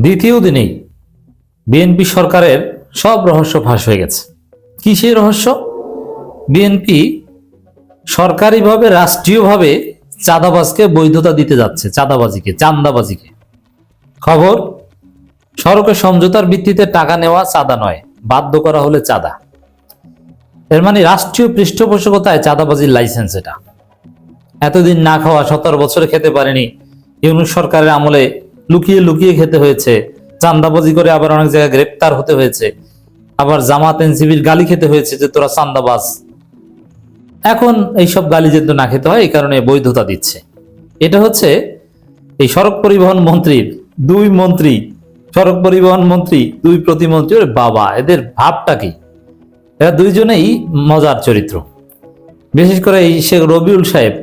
দ্বিতীয় দিনেই বিএনপি সরকারের সব রহস্য ফাঁস হয়ে গেছে। কি সেই রহস্য? বিএনপি সরকারিভাবে রাষ্ট্রীয়ভাবে চাঁদাবাজকে বৈধতা দিতে যাচ্ছে, চাঁদাবাজিকে। খবর, সড়কের সমঝোতার ভিত্তিতে টাকা নেওয়া চাঁদা নয়, বাধ্য করা হলে চাঁদা। এর মানে রাষ্ট্রীয় পৃষ্ঠপোষকতায় চাঁদাবাজির লাইসেন্স। এটা এতদিন না খাওয়া, 17 বছরে খেতে পারেনি, ইউনূস সরকারের আমলে লুকিয়ে লুকিয়ে খেতে হয়েছে, চাঁদাবাজি করে আবার অনেক জায়গায় গ্রেপ্তার হতে হয়েছে, আবার জামাত এনসিপির গালি খেতে হয়েছে যে তোরা চাঁদাবাজ। এখন এইসব গালি যেন না খেতে হয়, এই কারণে বৈধতা দিচ্ছে। এটা হচ্ছে এই সড়ক পরিবহন মন্ত্রীর দুই মন্ত্রী, সড়ক পরিবহন মন্ত্রী, দুই প্রতিমন্ত্রী। ওরে বাবা, এদের ভাবটা কি! এরা দুইজনেই মজার চরিত্র। বিশেষ করে এই শেখ রবিউল সাহেব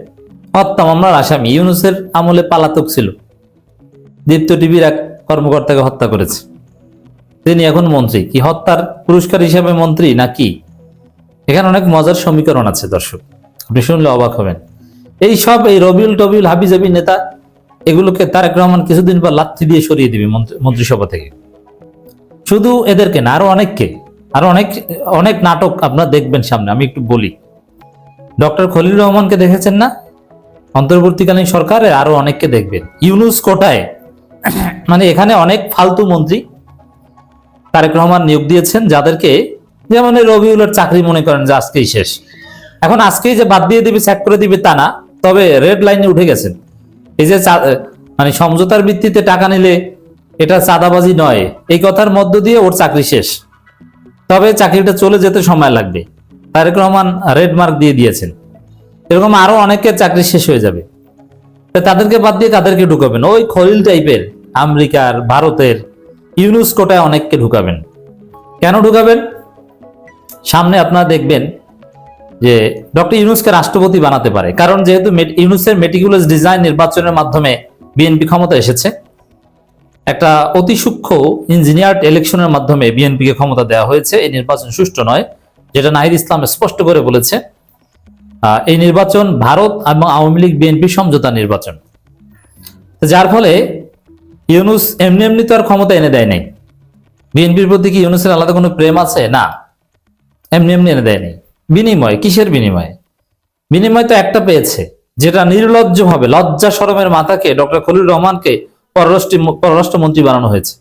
হত্যা মামলার আসামি, ইউনূসের আমলে পালাতক ছিল, দীপ্ত টিভির এক কর্মকর্তাকে হত্যা করেছে, তিনি এখন মন্ত্রী। কি হত্যার পুরস্কার হিসেবে মন্ত্রী নাকি? এখানে অনেক মজার সমীকরণ আছে দর্শক, আপনি শুনলে অবাক হবেন। এই রবিউল হাবিজাবি নেতা, এগুলোকে তারেক রহমান কিছুদিন পর লাথি দিয়ে সরিয়ে দিবে মন্ত্রিসভা থেকে। শুধু এদেরকে না, আরো অনেককে, আরো অনেক নাটক আপনারা দেখবেন সামনে। আমি একটু বলি, ডক্টর খলিলুর রহমানকে দেখেছেন না অন্তর্বর্তীকালীন সরকারে, আরো অনেককে দেখবেন ইউনূস কোটায়। মানে এখানে অনেক ফালতু মন্ত্রী তারেক রহমান নিয়োগ দিয়েছেন, যাদেরকে যেমন রবিউলের চাকরি মনে করেন যে আজকেই শেষ, এখন আজকেই যে বাদ দিয়ে দিবে, স্যাক করে দিবে তা না, তবে রেড লাইনে উঠে গেছেন। এই যে মানে সমঝোতার ভিত্তিতে টাকা নিলে এটা চাঁদাবাজি নয়, এই কথার মধ্য দিয়ে ওর চাকরি শেষ, তবে চাকরিটা চলে যেতে সময় লাগবে। তারেক রহমান রেড মার্ক দিয়ে দিয়েছেন। এরকম আরো অনেকের চাকরি শেষ হয়ে যাবে, তাদেরকে বাদ দিয়ে কাদেরকে ঢুকাবেন? ওই খলিল টাইপের আমেরিকার, ভারতের ইউনূস কোটায় অনেককে ঢুকাবেন। কেন ঢুকাবেন? সামনে আপনারা দেখবেন যে ডক্টর ইউনূসকে রাষ্ট্রপতি বানাতে পারে, কারণ যেহেতু ইউনূসের মেটিকুলাস ডিজাইন নির্বাচনের মাধ্যমে বিএনপি ক্ষমতা এসেছে, একটা অতি সূক্ষ্ম ইঞ্জিনিয়ার্ড ইলেকশনের মাধ্যমে বিএনপিকে ক্ষমতা দেওয়া হয়েছে। এই নির্বাচন সুষ্ঠু নয়, যেটা নাহিদ ইসলাম স্পষ্ট করে বলেছে। এই নির্বাচন ভারত এবং আওয়ামী লীগ বিএনপি সমঝোতা নির্বাচন, যার ফলে ইউনূস এমনি এমনি তো আর ক্ষমতা এনে দেয় নাই। বিএনপির প্রতি কি ইউনূসের আলাদা কোনো প্রেম আছে? না, এমনি এমনি এনে দেয় নাই। বিনিময়, কিসের বিনিময়? বিনিময় তো একটা পেয়েছে, যেটা নির্লজ্জভাবে, লজ্জা শরমের মাথাকে ডক্টর খলিলুর রহমানকে পররাষ্ট্রমন্ত্রী বানানো হয়েছে।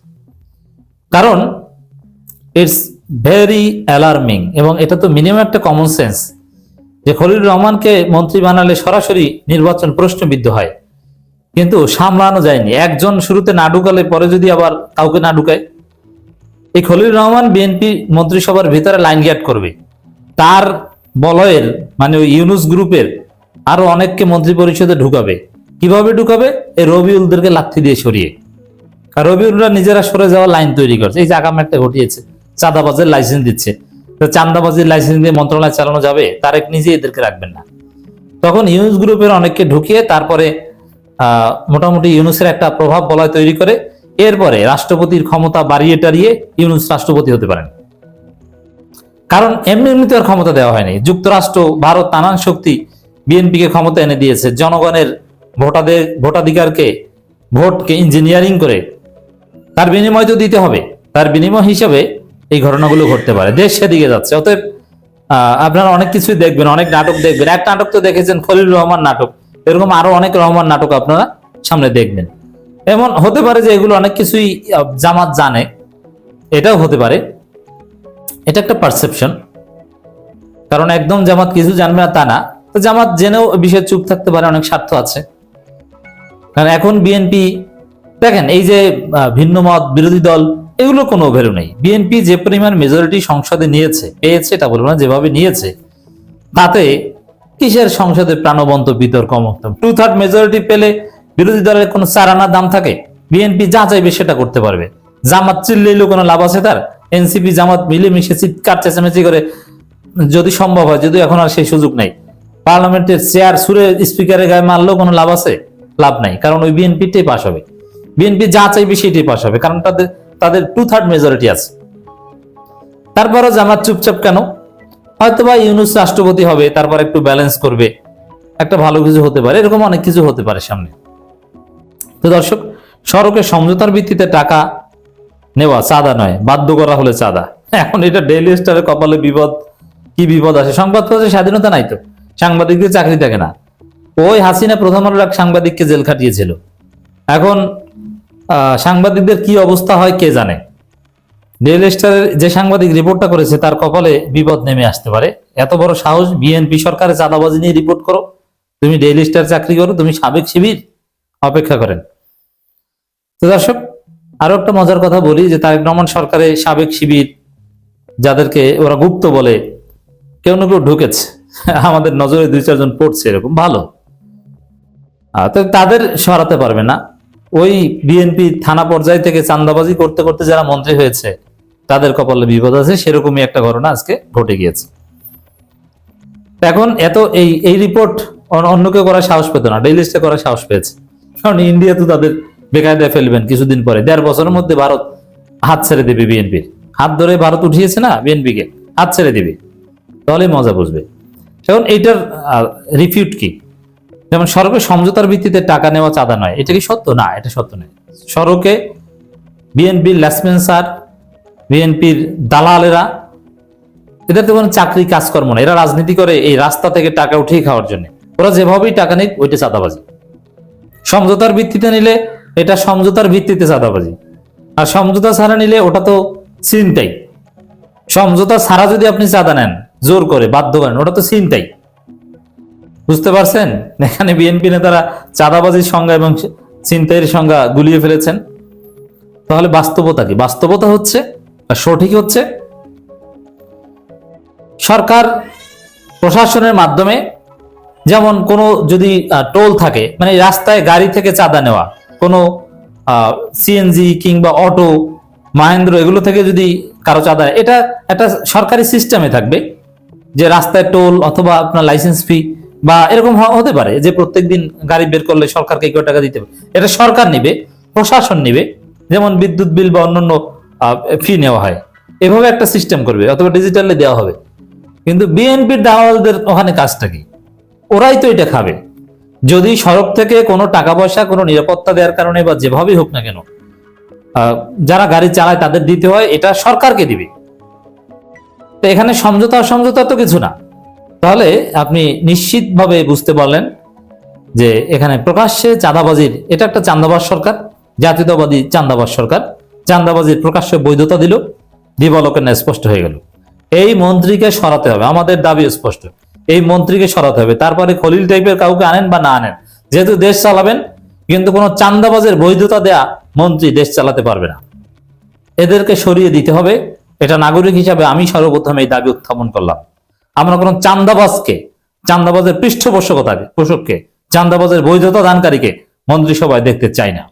কারণ ইটস ভেরি অ্যালার্মিং, এবং এটা তো মিনিমাম একটা কমন সেন্স যে খলিলুর রহমানকে মন্ত্রী বানালে সরাসরি নির্বাচন প্রশ্নবিদ্ধ হয়, কিন্তু সামলানো যায়নি। একজন শুরুতে না ঢুকালে পরে যদি আবার কাউকে না ঢুকায়, এই খলিলুর রহমান বিএনপি মন্ত্রিসভার ভিতরে লাইন গেট করবে, তার বলয়ের মানে ওই ইউনূস গ্রুপের আরো অনেককে মন্ত্রী পরিষদে ঢুকাবে। কিভাবে ঢুকাবে? এই রবিউলদেরকে লাথি দিয়ে সরিয়ে। আর রবিউলরা নিজেরা সরে যাওয়া লাইন তৈরি করছে। এই যে আগাম একটা ঘটিয়েছে, চাঁদাবাজের লাইসেন্স দিচ্ছে, চাঁদাবাজির লাইসেন্স দিয়ে মন্ত্রণালয় চালানো যাবে? তারেক নিজে এদেরকে রাখবেন না। তখন ইউনূস গ্রুপের অনেককে ঢুকিয়ে তারপরে মোটামুটি ইউনূসের একটা প্রভাব বলয় তৈরি করে, এরপরে রাষ্ট্রপতির ক্ষমতা বাড়িয়ে টাড়িয়ে ইউনূস রাষ্ট্রপতি হতে পারেন। কারণ এমনি এমনিতে আর ক্ষমতা দেওয়া হয়নি। যুক্তরাষ্ট্র, ভারত, নানান শক্তি বিএনপিকে ক্ষমতা এনে দিয়েছে। জনগণের ভোটাধিকারকে, ভোটকে ইঞ্জিনিয়ারিং করে তার বিনিময় তো দিতে হবে। তার বিনিময় হিসেবে এই ঘটনাগুলো ঘটতে পারে। দেশ সেদিকে যাচ্ছে। অতএব আপনারা অনেক কিছুই দেখবেন, অনেক নাটক দেখবেন। এক নাটক তো দেখেছেন খলিলুর রহমান নাটক, এরকম আরো অনেক রহমান নাটক আপনারা সামনে দেখবেন। এমন হতে পারে যে এগুলো অনেক কিছুই জামাত জানে, এটাও হতে পারে। এটা একটা পারসেপশন, কারণ একদম জামাত কিছু জানবে না তা না। তো জামাত জেনেও বিষয়ে চুপ থাকতে পারে, অনেক স্বার্থ আছে। কারণ এখন বিএনপি দেখেন, এই যে ভিন্ন মত, বিরোধী দল, এগুলো কোনো ভ্যালু নেই। বিএনপি যে পরিমাণ মেজরিটি সংসদে পেয়েছে, এটা বলবো না, যেভাবে নিয়েছে, তাতে কিসের সংসদে প্রাণবন্ত বিতর্ক? 2/3 মেজরিটি পেলে বিরোধী দলের কোনো চারানা দাম থাকে? বিএনপি যা চাইবে সেটা করতে পারবে। জামাত চিল্লাইলেও কোনো লাভ আছে তার? এনসিপি জামাত মিলেমিশে চিৎকার চেঁচামেচি করে, যদি সম্ভব হয়, যদিও এখন আর সেই সুযোগ নেই, পার্লামেন্টের চেয়ার সুরে স্পিকারের গায়ে মারলেও কোনো লাভ আছে? লাভ নাই, কারণ ওই বিএনপিটাই পাশ হবে। বিএনপি যা চাইবে সেটাই পাশ হবে, কারণ তাদের 2/3 মেজরিটি আছে। তারপরও জামাত চুপচাপ কেন? হয়তোবা ইউনূস রাষ্ট্রপতি হবে, তারপর একটু ব্যালেন্স করবে, একটা ভালো কিছু হতে পারে, এরকম অনেক কিছু হতে পারে সামনে। তো দর্শক, সড়কের সমঝোতার ভিত্তিতে টাকা নেওয়া, চাঁদা নয়, বাধ্য করা হলে চাঁদা। এখন এটা ডেইলি স্টারের কপালে বিপদ, কি বিপদ আসে। সংবাদপত্রের স্বাধীনতা নাই তো, সাংবাদিকদের চাকরি থাকে না। ওই হাসিনা প্রথম আলোর এক সাংবাদিককে জেল খাটিয়েছিল। এখন সাংবাদিকদের কি অবস্থা হয় কে জানে। ডেইলি স্টারের যে সাংবাদিক রিপোর্টটা করেছে তার কপালে বিপদ নেমে আসতে পারে। এত বড় সাহস, বিএনপি সরকারের চাঁদাবাজি নিয়ে রিপোর্ট করো, তুমি ডেইলি স্টার চাকরি করো, তুমি সাবেক শিবির, অপেক্ষা করেন। তো দর্শক, আরো একটা মজার কথা বলি যে তারেক রহমান সরকারের সাবেক শিবির যাদেরকে ওরা গুপ্ত বলে, কেউ না কেউ ঢুকেছে, আমাদের নজরে 2-4 জন পড়ছে, এরকম ভালো। তো তাদের সরাতে পারবে না। ওই বিএনপি থানা পর্যায় থেকে চাঁদাবাজি করতে করতে যারা মন্ত্রী হয়েছে তাদের কপালে বিপদ আছে, সেরকমই একটা ঘটনা আজকে ঘটে গিয়েছে। এখন এত এই রিপোর্ট অন্য কেউ করার সাহস পেত না, ডেইলি স্টার করার সাহস পেয়েছে। কারণ ইন্ডিয়া তো তাদের বেকায়দায় ফেলবেন কিছুদিন পরে। 1.5 বছরের মধ্যে ভারত হাত ছেড়ে দেবে বিএনপির, হাত ধরে ভারত উঠিয়েছে না বিএনপিকে, হাত ছেড়ে দিবে, তাহলে মজা বুঝবে। এখন এইটার রিফিউট কি? যেমন সড়কে সমঝোতার ভিত্তিতে টাকা নেওয়া চাঁদা নয়, এটা কি সত্য? না, এটা সত্য নয়। সড়কে বিএনপির লেসপেন্সার, বিএনপির দালালেরা, এদের তো কোনো চাকরি কাজকর্ম না, এরা রাজনীতি করে এই রাস্তা থেকে টাকা উঠিয়ে খাওয়ার জন্য। ওরা যেভাবেই টাকা নিক ওইটা চাঁদাবাজি। সমঝোতার ভিত্তিতে নিলে এটা সমঝোতার ভিত্তিতে চাঁদাবাজি, আর সমঝোতা ছাড়া নিলে ওটা তো ছিনতাই। সমঝোতা ছাড়া যদি আপনি চাঁদা নেন জোর করে বাধ্য করেন, ওটা তো ছিনতাই। বুঝতে পারছেন? এখানে বিএনপি নেতারা চাঁদাবাজির সংজ্ঞা এবং ছিনতাইয়ের সংজ্ঞা গুলিয়ে ফেলেছেন। তাহলে বাস্তবতা কি? বাস্তবতা হচ্ছে, সঠিক হচ্ছে, সরকার প্রশাসনের মাধ্যমে, যেমন কোনো যদি টোল থাকে, মানে রাস্তায় গাড়ি থেকে চাঁদা নেওয়া, কোনো সিএনজি কিংবা অটো, মাহেন্দ্র, এগুলো থেকে যদি কারো চাঁদা, এটা একটা সরকারি সিস্টেমে থাকবে যে রাস্তায় টোল অথবা আপনার লাইসেন্স ফি বা এরকম হতে পারে যে প্রত্যেকদিন গাড়ি বের করলে সরকারকে কত টাকা দিতে হবে, এটা সরকার নিবে, প্রশাসন নিবে। যেমন বিদ্যুৎ বিল বা অন্যান্য ফি নেওয়া হয়, এভাবে একটা সিস্টেম করবে, অথবা ডিজিটালি দেওয়া হবে। কিন্তু বিএনপির দালালদের ওখানে কাজটা কি? ওরাই তো এটা খাবে। যদি সড়ক থেকে কোনো টাকা পয়সা, কোনো নিরাপত্তা দেওয়ার কারণে বা যেভাবেই হোক না কেন যারা গাড়ি চালায় তাদের দিতে হয়, এটা সরকারকে দিবে। তো এখানে সমঝোতা অসমঝোতা তো কিছু না। তাহলে আপনি নিশ্চিতভাবে বুঝতে পারলেন যে এখানে প্রকাশ্যে চাঁদাবাজির, এটা একটা চাঁদাবাজ সরকার, জাতীয়তাবাদী চাঁদাবাজ সরকার। চাঁদাবাজির প্রকাশ্যে বৈধতা দিল, দিবালোকে না স্পষ্ট হয়ে গেল। এই মন্ত্রীকে সরাতে হবে, আমাদের দাবি স্পষ্ট, এই মন্ত্রীকে সরাতে হবে। তারপরে খলিল টাইপের কাউকে আনেন বা না আনেন, যেহেতু দেশ চালাবেন, কিন্তু কোনো চাঁদাবাজের বৈধতা দেয়া মন্ত্রী দেশ চালাতে পারবে না। এদেরকে সরিয়ে দিতে হবে। এটা নাগরিক হিসাবে আমি সর্বপ্রথম এই দাবি উত্থাপন করলাম। আমরা কোনো চাঁদাবাজকে, চাঁদাবাজের পৃষ্ঠপোষকতাকে, চাঁদাবাজের বৈধতা দানকারীকে মন্ত্রিসভায় দেখতে চাই না।